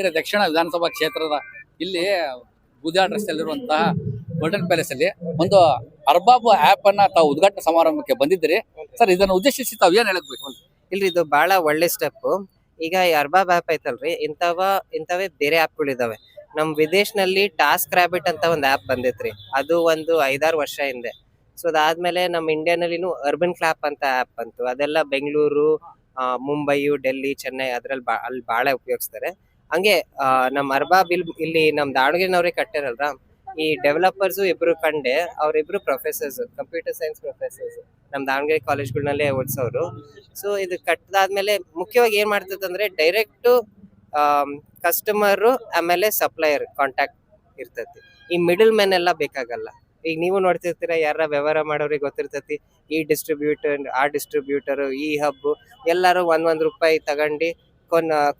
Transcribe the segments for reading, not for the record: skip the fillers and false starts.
ದಾವಣಗೆರೆ ದಕ್ಷಿಣ ವಿಧಾನಸಭಾ ಕ್ಷೇತ್ರದ ಇಲ್ಲಿ ಗುಜರಾತ್ ರಸ್ತೆಯಲ್ಲಿರುವಂತಹ ಗೋಲ್ಡನ್ ಪ್ಯಾಲೇಸ್ ಅಲ್ಲಿ ಒಂದು ಅರ್ಬಾಬ್ ಆಪ್ ಅನ್ನ ತಾವು ಉದ್ಘಾಟನಾ ಸಮಾರಂಭಕ್ಕೆ ಬಂದಿದ್ದೀರಿ ಸರ್. ಇದನ್ನು ಉದ್ದೇಶಿಸಿ ತಾವು ಏನ್ ಹೇಳಬೇಕು? ಇಲ್ರಿ, ಇದು ಬಹಳ ಒಳ್ಳೆ ಸ್ಟೆಪ್. ಈಗ ಈ ಅರ್ಬಾಬ್ ಆಪ್ ಐತಲ್ರಿ, ಇಂಥವೇ ಬೇರೆ ಆಪ್ಗಳು ಇದಾವೆ. ನಮ್ ವಿದೇಶನಲ್ಲಿ ಟಾಸ್ಕ್ ರ್ಯಾಬಿಟ್ ಅಂತ ಒಂದು ಆಪ್ ಬಂದೈತ್ರಿ. ಅದು ಒಂದು 5-6 ವರ್ಷ ಹಿಂದೆ. ಸೊ ಅದಾದ್ಮೇಲೆ ನಮ್ ಇಂಡಿಯಾನಲ್ಲಿನೂ ಅರ್ಬನ್ ಕ್ಲಾಪ್ ಅಂತ ಆಪ್ ಬಂತು. ಅದೆಲ್ಲ ಬೆಂಗಳೂರು, ಮುಂಬೈ, ಡೆಲ್ಲಿ, ಚೆನ್ನೈ ಅದ್ರಲ್ಲಿ ಅಲ್ಲಿ ಬಹಳ ಉಪಯೋಗಿಸ್ತಾರೆ. ಹಂಗೆ ನಮ್ ಅರ್ಬಾಬ್ ಇಲ್ಲಿ ನಮ್ ದಾವಣಗೆರೆನವ್ರೆ ಕಟ್ಟಿರಲ್ರ. ಈ ಡೆವಲಪರ್ಸ್ ಇಬ್ರು ಕಂಡೆ, ಅವ್ರಿಬ್ರು ಪ್ರೊಫೆಸರ್ಸ್, ಕಂಪ್ಯೂಟರ್ ಸೈನ್ಸ್ ಪ್ರೊಫೆಸರ್ಸ್, ನಮ್ ದಾವಣಗೆರೆ ಕಾಲೇಜ್ಗಳನ್ನಲ್ಲೇ ಓದಿಸೋರು. ಸೊ ಇದು ಕಟ್ಟದಾದ್ಮೇಲೆ ಮುಖ್ಯವಾಗಿ ಏನ್ ಮಾಡ್ತದಂದ್ರೆ ಡೈರೆಕ್ಟ್ ಕಸ್ಟಮರ್ ಆಮೇಲೆ ಸಪ್ಲೈಯರ್ ಕಾಂಟ್ಯಾಕ್ಟ್ ಇರ್ತೈತಿ. ಈ ಮಿಡಲ್ ಮ್ಯಾನ್ ಎಲ್ಲ ಬೇಕಾಗಲ್ಲ. ಈಗ ನೀವು ನೋಡ್ತಿರ್ತೀರ, ಯಾರ ವ್ಯವಹಾರ ಮಾಡೋರಿಗೆ ಗೊತ್ತಿರ್ತೈತಿ, ಈ ಡಿಸ್ಟ್ರಿಬ್ಯೂಟರ್, ಆ ಡಿಸ್ಟ್ರಿಬ್ಯೂಟರ್, ಈ ಹಬ್ ಎಲ್ಲಾರು ಒಂದ್ ರೂಪಾಯಿ ತಗೊಂಡು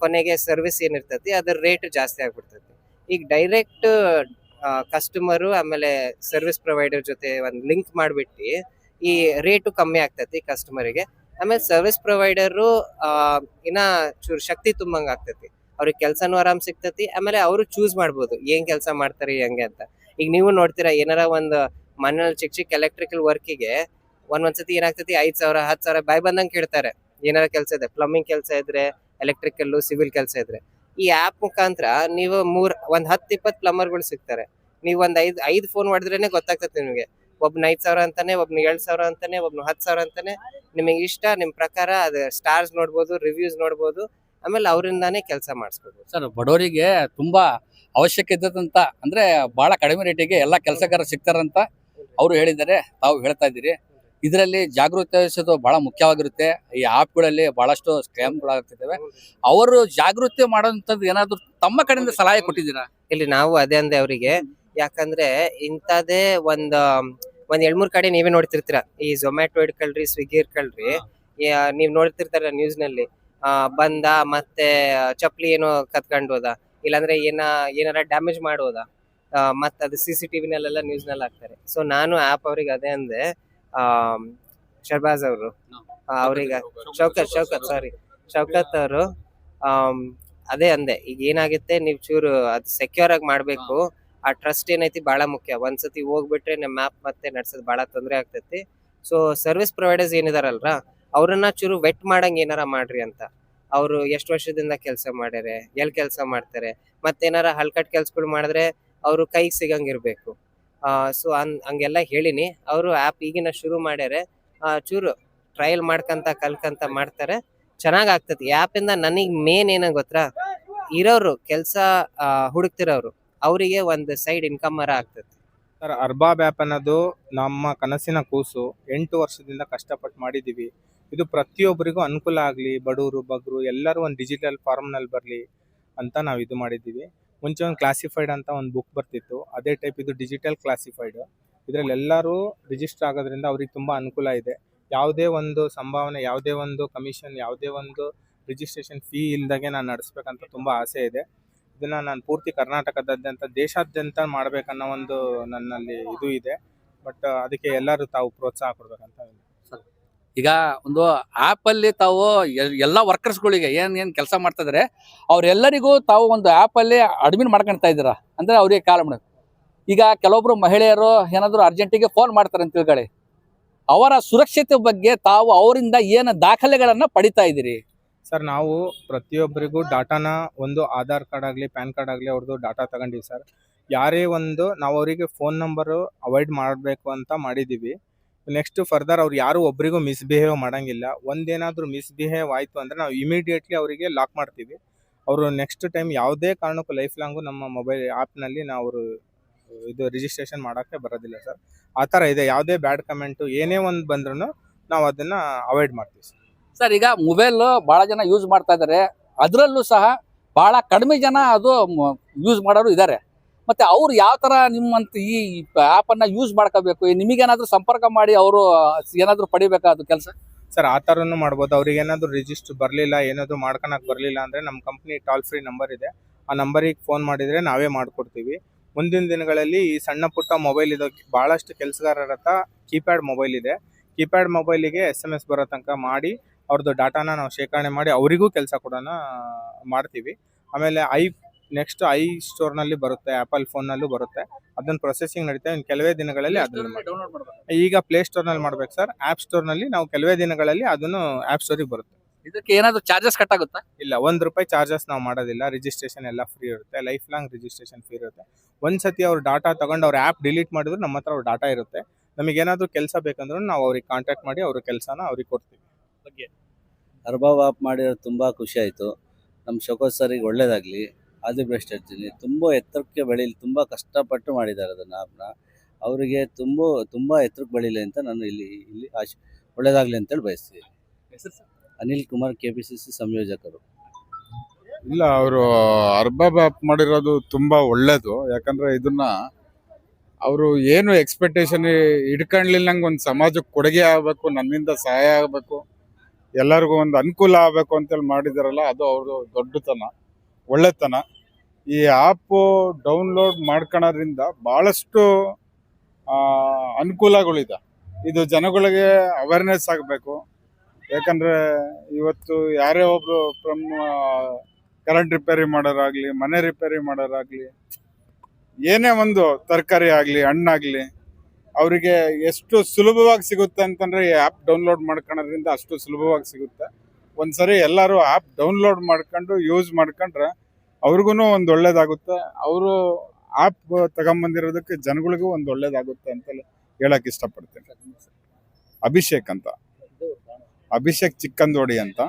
ಕೊನೆಗೆ ಸರ್ವಿಸ್ ಏನಿರ್ತೈತಿ ಅದ್ರ ರೇಟ್ ಜಾಸ್ತಿ ಆಗ್ಬಿಡ್ತೈತಿ. ಈಗ ಡೈರೆಕ್ಟ್ ಕಸ್ಟಮರು ಆಮೇಲೆ ಸರ್ವಿಸ್ ಪ್ರೊವೈಡರ್ ಜೊತೆ ಒಂದ್ ಲಿಂಕ್ ಮಾಡ್ಬಿಟ್ಟು ಈ ರೇಟು ಕಮ್ಮಿ ಆಗ್ತೈತಿ ಕಸ್ಟಮರಿಗೆ. ಆಮೇಲೆ ಸರ್ವಿಸ್ ಪ್ರೊವೈಡರು ಇನ್ನ ಚೂರು ಶಕ್ತಿ ತುಂಬಂಗ ಆಗ್ತೈತಿ. ಅವ್ರಿಗೆ ಕೆಲ್ಸನೂ ಆರಾಮ್ ಸಿಗ್ತೈತಿ. ಆಮೇಲೆ ಅವರು ಚೂಸ್ ಮಾಡ್ಬೋದು ಏನ್ ಕೆಲಸ ಮಾಡ್ತಾರೆ ಹೆಂಗೆ ಅಂತ. ಈಗ ನೀವು ನೋಡ್ತೀರಾ, ಏನಾರ ಒಂದ್ ಮನೇಲಿ ಚಿಕ್ಕ ಎಲೆಕ್ಟ್ರಿಕಲ್ ವರ್ಕಿಗೆ ಒಂದ್ಸತಿ ಏನಾಗ್ತೈತಿ, 5,000 10,000 ಬಾಯ್ ಬಂದಂಗೆ ಕೇಳ್ತಾರೆ. ಏನಾರ ಕೆಲಸ ಇದೆ, ಪ್ಲಂಬಿಂಗ್ ಕೆಲಸ ಇದ್ರೆ, ಎಲೆಕ್ಟ್ರಿಕಲ್, ಸಿವಿಲ್ ಕೆಲಸ ಇದ್ರೆ, ಈ ಆಪ್ ಮುಖಾಂತರ ನೀವು ಒಂದ್ 10-20 ಪ್ಲಂಬರ್ಗಳು ಸಿಗ್ತಾರೆ. ನೀವು ಒಂದ್ ಐದ್ ಫೋನ್ ಹೊಡೆದ್ರೇನೆ ಗೊತ್ತಾಗ್ತದೆ ನಿಮಗೆ. ಒಬ್ನ 5,000 ಅಂತಾನೆ, ಒಬ್ನ 7,000 ಅಂತಾನೆ, ಒಬ್ನ 10,000 ಅಂತಾನೆ. ನಿಮಗೆ ಇಷ್ಟ, ನಿಮ್ ಪ್ರಕಾರ ಅದು ಸ್ಟಾರ್ಸ್ ನೋಡ್ಬೋದು, ರಿವ್ಯೂಸ್ ನೋಡ್ಬೋದು. ಆಮೇಲೆ ಅವರಿಂದಾನೇ ಕೆಲಸ ಮಾಡಿಸ್ಬೋದು. ಸರ್, ಬಡವರಿಗೆ ತುಂಬಾ ಅವಶ್ಯಕ ಇದ್ದಂತ ಅಂದ್ರೆ ಬಹಳ ಕಡಿಮೆ ರೇಟಿಗೆ ಎಲ್ಲಾ ಕೆಲಸಗಾರ ಸಿಗ್ತಾರಂತ ಅವರು ಹೇಳಿದ್ದಾರೆ, ತಾವು ಹೇಳ್ತಾ ಇದ್ದೀರಿ. ಇದರಲ್ಲಿ ಜಾಗೃತಿ ವಹಿಸೋದು ಬಹಳ ಮುಖ್ಯವಾಗಿರುತ್ತೆ. ಈ ಆಪ್ಗಳಲ್ಲಿ ಬಹಳಷ್ಟು ಸ್ಕ್ಯಾಮ್ಗಳಾಗ್ತಿದ್ದಾವೆ. ಅವರು ಜಾಗೃತಿ ಮಾಡೋಂಥದ್ದು ಏನಾದ್ರು ತಮ್ಮ ಕಡೆಯಿಂದ ಸಲಹೆ ಕೊಟ್ಟಿದ್ದೀರಾ? ಇಲ್ಲಿ ನಾವು ಅದೇ ಅಂದೆ ಅವರಿಗೆ. ಯಾಕಂದ್ರೆ ಇಂಥದೇ ಒಂದ್ 2-3 ಕಡೆ ನೀವೇ ನೋಡ್ತಿರ್ತೀರ. ಈ ಝೊಮ್ಯಾಟೊ ಇಡ್ಕೊಳ್ರಿ, ಸ್ವಿಗ್ಗಿ ಇಡ್ಕೊಳ್ರಿ, ನೀವ್ ನೋಡ್ತಿರ್ತಾರ ನ್ಯೂಸ್ ನಲ್ಲಿ. ಬಂದ ಮತ್ತೆ ಚಪ್ಲಿ ಏನೋ ಕತ್ಕೊಂಡು ಹೋದ, ಇಲ್ಲಾಂದ್ರೆ ಏನಾರ ಡ್ಯಾಮೇಜ್ ಮಾಡೋದ, ಮತ್ತೆ ಅದು CCTV ನಲ್ಲೆಲ್ಲ ನ್ಯೂಸ್ ನಲ್ಲಿ ಹಾಕ್ತಾರೆ. ಸೊ ನಾನು ಆಪ್ ಅವ್ರಿಗೆ ಅದೇ ಅಂದೆ, ಶರ್ಬಾಜ್ ಅವರು, ಅವ್ರಿಗೆ ಶೌಕತ್ ಅವರು, ಅದೇ ಅಂದೆ, ಈಗ ಏನಾಗುತ್ತೆ, ನೀವ್ ಚೂರು ಅದ್ ಸೆಕ್ಯೂರ್ ಆಗಿ ಮಾಡ್ಬೇಕು. ಆ ಟ್ರಸ್ಟ್ ಏನೈತಿ ಬಹಳ ಮುಖ್ಯ. ಒಂದ್ಸತಿ ಹೋಗ್ಬಿಟ್ರೆ ನಮ್ಮ ಆಪ್ ಮತ್ತೆ ನಡ್ಸೋದ್ ಬಹಳ ತೊಂದರೆ ಆಗ್ತೈತಿ. ಸೊ ಸರ್ವಿಸ್ ಪ್ರೊವೈಡರ್ಸ್ ಏನಿದಾರಲ್ರ, ಅವ್ರನ್ನ ಚೂರು ವೆಟ್ ಮಾಡಂಗ್ ಏನಾರ ಮಾಡ್ರಿ ಅಂತ. ಅವ್ರು ಎಷ್ಟು ವರ್ಷದಿಂದ ಕೆಲಸ ಮಾಡ್ಯಾರೆ, ಎಲ್ ಕೆಲಸ ಮಾಡ್ತಾರೆ, ಮತ್ತೇನಾರ ಹಲ್ಕಟ್ ಕೆಲ್ಸಗಳು ಮಾಡಿದ್ರೆ ಅವ್ರು ಕೈಗೆ ಸಿಗಂಗಿರ್ಬೇಕು. ಸೊ ಹಂಗೆಲ್ಲ ಹೇಳಿನಿ. ಅವರು ಆಪ್ ಈಗಿನ ಶುರು ಮಾಡ್ಯಾರೆ. ಚೂರು ಟ್ರಯಲ್ ಕಲ್ಕಂತ ಮಾಡ್ತಾರೆ, ಚೆನ್ನಾಗ್ ಆಗ್ತತಿ. ಆಪ್ ಇಂದ ನನಗ್ ಮೇನ್ ಏನ ಗೊತ್ತಾ, ಇರೋರು ಕೆಲಸ ಹುಡುಕ್ತಿರೋರು ಅವರಿಗೆ ಒಂದು ಸೈಡ್ ಇನ್ಕಮ್ ಆಗ್ತತಿ. ಸರ್, ಅರ್ಬಾಬ್ ಆ್ಯಪ್ ಅನ್ನೋದು ನಮ್ಮ ಕನಸಿನ ಕೂಸು. 8 ವರ್ಷದಿಂದ ಕಷ್ಟಪಟ್ಟು ಮಾಡಿದ್ದೀವಿ. ಇದು ಪ್ರತಿಯೊಬ್ಬರಿಗೂ ಅನುಕೂಲ ಆಗಲಿ, ಬಡವರು ಬಗ್ರು ಎಲ್ಲರೂ ಒಂದು ಡಿಜಿಟಲ್ ಫಾರ್ಮ್ನಲ್ಲಿ ಬರಲಿ ಅಂತ ನಾವು ಇದು ಮಾಡಿದ್ದೀವಿ. ಮುಂಚೆ ಒಂದು ಕ್ಲಾಸಿಫೈಡ್ ಅಂತ ಒಂದು ಬುಕ್ ಬರ್ತಿತ್ತು, ಅದೇ ಟೈಪ್ ಇದು ಡಿಜಿಟಲ್ ಕ್ಲಾಸಿಫೈಡ್. ಇದರಲ್ಲಿ ಎಲ್ಲರೂ ರಿಜಿಸ್ಟರ್ ಆಗೋದ್ರಿಂದ ಅವ್ರಿಗೆ ತುಂಬ ಅನುಕೂಲ ಇದೆ. ಯಾವುದೇ ಒಂದು ಸಂಭಾವನೆ, ಯಾವುದೇ ಒಂದು ಕಮಿಷನ್, ಯಾವುದೇ ಒಂದು ರಿಜಿಸ್ಟ್ರೇಷನ್ ಫೀ ಇಲ್ದಾಗೆ ನಾನು ನಡೆಸ್ಬೇಕಂತ ತುಂಬ ಆಸೆ ಇದೆ. ಇದನ್ನು ನಾನು ಪೂರ್ತಿ ಕರ್ನಾಟಕದಾದ್ಯಂತ, ದೇಶಾದ್ಯಂತ ಮಾಡಬೇಕನ್ನೋ ಒಂದು ನನ್ನಲ್ಲಿ ಇದು ಇದೆ. ಬಟ್ ಅದಕ್ಕೆ ಎಲ್ಲರೂ ತಾವು ಪ್ರೋತ್ಸಾಹ ಕೊಡ್ಬೇಕಂತ. ಈಗ ಒಂದು ಆಪ್ ಅಲ್ಲಿ ತಾವು ಎಲ್ಲಾ ವರ್ಕರ್ಸ್ಗಳಿಗೆ ಏನ್ ಕೆಲಸ ಮಾಡ್ತಾ ಇದಾರೆ ಅವ್ರೆಲ್ಲರಿಗೂ ತಾವು ಒಂದು ಆಪ್ ಅಲ್ಲಿ ಅಡ್ಮಿನ್ ಮಾಡ್ಕೊಳ್ತಾ ಇದ್ದೀರಾ ಅಂದ್ರೆ ಅವ್ರಿಗೆ ಕಾಲ್ ಮಾಡೋದು. ಈಗ ಕೆಲವೊಬ್ರು ಮಹಿಳೆಯರು ಏನಾದ್ರು ಅರ್ಜೆಂಟಿಗೆ ಫೋನ್ ಮಾಡ್ತಾರೆ ಅಂತ ತಿಳ್ಕೊಳ್ಳಿ, ಅವರ ಸುರಕ್ಷತೆ ಬಗ್ಗೆ ತಾವು ಅವರಿಂದ ಏನು ದಾಖಲೆಗಳನ್ನ ಪಡಿತಾ ಇದ್ದೀರಿ? ಸರ್, ನಾವು ಪ್ರತಿಯೊಬ್ಬರಿಗೂ ಡಾಟಾನ, ಒಂದು ಆಧಾರ್ ಕಾರ್ಡ್ ಆಗಲಿ, ಪ್ಯಾನ್ ಕಾರ್ಡ್ ಆಗಲಿ, ಅವ್ರದ್ದು ಡಾಟಾ ತಗೊಂಡಿವಿ ಸರ್. ಯಾರೇ ಒಂದು ನಾವು ಅವರಿಗೆ ಫೋನ್ ನಂಬರು ಅವಾಯ್ಡ್ ಮಾಡಬೇಕು ಅಂತ ಮಾಡಿದ್ದೀವಿ. ನೆಕ್ಸ್ಟ್ ಫರ್ದರ್ ಅವ್ರು ಯಾರು ಒಬ್ಬರಿಗೂ ಮಿಸ್ಬಿಹೇವ್ ಮಾಡೋಂಗಿಲ್ಲ. ಒಂದೇನಾದರೂ ಮಿಸ್ಬಿಹೇವ್ ಆಯಿತು ಅಂದರೆ ನಾವು ಇಮಿಡಿಯೇಟ್ಲಿ ಅವರಿಗೆ ಲಾಕ್ ಮಾಡ್ತೀವಿ. ಅವರು ನೆಕ್ಸ್ಟ್ ಟೈಮ್ ಯಾವುದೇ ಕಾರಣಕ್ಕೂ ಲೈಫ್ ಲಾಂಗು ನಮ್ಮ ಮೊಬೈಲ್ ಆ್ಯಪ್ನಲ್ಲಿ ನಾವು ಇದು ರಿಜಿಸ್ಟ್ರೇಷನ್ ಮಾಡೋಕ್ಕೆ ಬರೋದಿಲ್ಲ ಸರ್. ಆ ಥರ ಇದೆ. ಯಾವುದೇ ಬ್ಯಾಡ್ ಕಮೆಂಟು ಏನೇ ಒಂದು ಬಂದ್ರೂ ನಾವು ಅದನ್ನು ಅವಾಯ್ಡ್ ಮಾಡ್ತೀವಿ ಸರ್. ಸರ್, ಈಗ ಮೊಬೈಲ್ ಬಹಳ ಜನ ಯೂಸ್ ಮಾಡ್ತಾ ಇದ್ದಾರೆ, ಅದರಲ್ಲೂ ಸಹ ಬಹಳ ಕಡಿಮೆ ಜನ ಅದು ಯೂಸ್ ಮಾಡೋರು ಇದ್ದಾರೆ. ಮತ್ತೆ ಅವ್ರು ಯಾವ ತರ ನಿಮ್ಮಂತ ಈ ಆಪ್ ಅನ್ನ ಯೂಸ್ ಮಾಡ್ಕೋಬೇಕು, ನಿಮಗೇನಾದ್ರೂ ಸಂಪರ್ಕ ಮಾಡಿ ಅವರು ಏನಾದ್ರು ಪಡಿಬೇಕಾದ ಕೆಲಸ? ಸರ್, ಆ ಥರನೂ ಮಾಡ್ಬೋದು. ಅವ್ರಿಗೆ ಏನಾದರೂ ರಿಜಿಸ್ಟರ್ ಬರಲಿಲ್ಲ, ಏನಾದರೂ ಮಾಡ್ಕೊಳಕ್ಕೆ ಬರಲಿಲ್ಲ ಅಂದರೆ ನಮ್ಮ ಕಂಪ್ನಿ ಟೋಲ್ ಫ್ರೀ ನಂಬರ್ ಇದೆ, ಆ ನಂಬರಿಗೆ ಫೋನ್ ಮಾಡಿದರೆ ನಾವೇ ಮಾಡಿಕೊಡ್ತೀವಿ. ಮುಂದಿನ ದಿನಗಳಲ್ಲಿ ಈ ಸಣ್ಣ ಪುಟ್ಟ ಮೊಬೈಲ್ ಇದು ಭಾಳಷ್ಟು ಕೆಲಸಗಾರರ ಹತ್ರ ಕೀಪ್ಯಾಡ್ ಮೊಬೈಲ್ ಇದೆ. ಕೀಪ್ಯಾಡ್ ಮೊಬೈಲಿಗೆ SMS ಬರೋ ತನಕ ಮಾಡಿ ಅವ್ರದ್ದು ಡಾಟಾನ ನಾವು ಶೇಖರಣೆ ಮಾಡಿ ಅವರಿಗೂ ಕೆಲಸ ಕೂಡ ಮಾಡ್ತೀವಿ. ಆಮೇಲೆ ನೆಕ್ಸ್ಟ್ ಸ್ಟೋರ್ನಲ್ಲಿ ಬರುತ್ತೆ, ಆಪಲ್ ಫೋನ್ನಲ್ಲೂ ಬರುತ್ತೆ. ಅದನ್ನ ಪ್ರೊಸೆಸಿಂಗ್ ನಡೀತಾ ಇನ್ನು ಕೆಲವೇ ದಿನಗಳಲ್ಲಿ ಅದನ್ನ ಡೌನ್ಲೋಡ್ ಮಾಡ್ಬೇಕು. ಈಗ ಪ್ಲೇ ಸ್ಟೋರ್ನಲ್ಲಿ ಮಾಡ್ಬೇಕು ಸರ್. ಆಪ್ ಸ್ಟೋರ್ನಲ್ಲಿ ನಾವು ಕೆಲವೇ ದಿನಗಳಲ್ಲಿ ಅದನ್ನು ಆಪ್ ಸ್ಟೋರಿಗೆ ಬರುತ್ತೆ. ಇದಕ್ಕೆ ಏನಾದ್ರು ಚಾರ್ಜಸ್ ಕಟ್ ಆಗುತ್ತಾ? ಇಲ್ಲ, ₹1 ಚಾರ್ಜಸ್ ನಾವು ಮಾಡೋದಿಲ್ಲ. ರಿಜಿಸ್ಟ್ರೇಷನ್ ಎಲ್ಲ ಫ್ರೀ ಇರುತ್ತೆ. ಲೈಫ್ ಲಾಂಗ್ ರಿಜಿಸ್ಟ್ರೇಷನ್ ಫ್ರೀ ಇರುತ್ತೆ. ಒಂದ್ಸತಿ ಅವ್ರ ಡಾಟಾ ತಗೊಂಡು ಅವ್ರ ಆ್ಯಪ್ ಡಿಲೀಟ್ ಮಾಡಿದ್ರು ನಮ್ಮ ಹತ್ರ ಅವ್ರ ಡಾಟಾ ಇರುತ್ತೆ. ನಮಗೇನಾದ್ರೂ ಕೆಲಸ ಬೇಕಂದ್ರೂ ನಾವು ಅವ್ರಿಗೆ ಕಾಂಟ್ಯಾಕ್ಟ್ ಮಾಡಿ ಅವ್ರ ಕೆಲಸನ ಅವ್ರಿಗೆ ಕೊಡ್ತೀವಿ. ಅರ್ಬಾಬ್ ಆಪ್ ಮಾಡಿರೋದು ತುಂಬ ಖುಷಿ ಆಯಿತು. ನಮ್ಮ ಶೋಕತ್ ಸರಿಗೆ ಒಳ್ಳೇದಾಗಲಿ, ಆಲ್ ದಿ ಬೆಸ್ಟ್ ಹೇಳ್ತೀನಿ. ತುಂಬ ಎತ್ತರಕ್ಕೆ ಬೆಳೀಲಿ, ತುಂಬ ಕಷ್ಟಪಟ್ಟು ಮಾಡಿದ್ದಾರೆ ಅದನ್ನು ಆ್ಯಪ್ನ. ಅವರಿಗೆ ತುಂಬ ಎತ್ತರಕ್ಕೆ ಬೆಳೀಲಿ ಅಂತ ನಾನು ಇಲ್ಲಿ ಒಳ್ಳೇದಾಗಲಿ ಅಂತೇಳಿ ಬಯಸ್ತೀನಿ. ಅನಿಲ್ ಕುಮಾರ್, KPCC ಸಂಯೋಜಕರು. ಇಲ್ಲ, ಅವರು ಅರ್ಬಾಬ್ ಆ್ಯಪ್ ಮಾಡಿರೋದು ತುಂಬ ಒಳ್ಳೇದು. ಯಾಕಂದರೆ ಇದನ್ನ ಅವರು ಏನು ಎಕ್ಸ್ಪೆಕ್ಟೇಷನ್ ಇಟ್ಕೊಂಡ್ಲಿಲ್ಲಂಗೆ ಒಂದು ಸಮಾಜಕ್ಕೆ ಕೊಡುಗೆ ಆಗಬೇಕು, ನನ್ನಿಂದ ಸಹಾಯ ಆಗಬೇಕು, ಎಲ್ಲರಿಗೂ ಒಂದು ಅನುಕೂಲ ಆಗಬೇಕು ಅಂತೇಳಿ ಮಾಡಿದಾರಲ್ಲ, ಅದು ಅವ್ರದ್ದು ದೊಡ್ಡತನ, ಒಳ್ಳೆತನ. ಈ ಆ್ಯಪು ಡೌನ್ಲೋಡ್ ಮಾಡ್ಕೊಳ್ಳೋದ್ರಿಂದ ಭಾಳಷ್ಟು ಅನುಕೂಲಗಳಿದೆ. ಇದು ಜನಗಳಿಗೆ ಅವೇರ್ನೆಸ್ ಆಗಬೇಕು. ಯಾಕಂದರೆ ಇವತ್ತು ಯಾರೇ ಒಬ್ಬರು ಕರೆಂಟ್ ರಿಪೇರಿ ಮಾಡೋರಾಗಲಿ, ಮನೆ ರಿಪೇರಿ ಮಾಡೋರಾಗಲಿ, ಏನೇ ಒಂದು ತರಕಾರಿ ಆಗಲಿ, ಹಣ್ಣಾಗಲಿ, ಅವರಿಗೆ ಎಷ್ಟು ಸುಲಭವಾಗಿ ಸಿಗುತ್ತೆ ಅಂತಂದರೆ ಈ ಆ್ಯಪ್ ಡೌನ್ಲೋಡ್ ಮಾಡ್ಕೊಳ್ಳೋದ್ರಿಂದ ಅಷ್ಟು ಸುಲಭವಾಗಿ ಸಿಗುತ್ತೆ. ಒಂದ್ಸರಿ ಎಲ್ಲರೂ ಆ್ಯಪ್ ಡೌನ್ಲೋಡ್ ಮಾಡ್ಕೊಂಡು ಯೂಸ್ ಮಾಡ್ಕೊಂಡ್ರೆ ಅವ್ರಿಗೂ ಒಂದು ಒಳ್ಳೇದಾಗುತ್ತೆ. ಅವರು ಆ್ಯಪ್ ತಗೊಂಬಂದಿರೋದಕ್ಕೆ ಜನಗಳಿಗೂ ಒಂದು ಒಳ್ಳೇದಾಗುತ್ತೆ ಅಂತೇಳಿ ಹೇಳಕ್ಕೆ ಇಷ್ಟಪಡ್ತೀನಿ. ಅಭಿಷೇಕ್ ಚಿಕ್ಕಂದೋಡಿ ಅಂತ.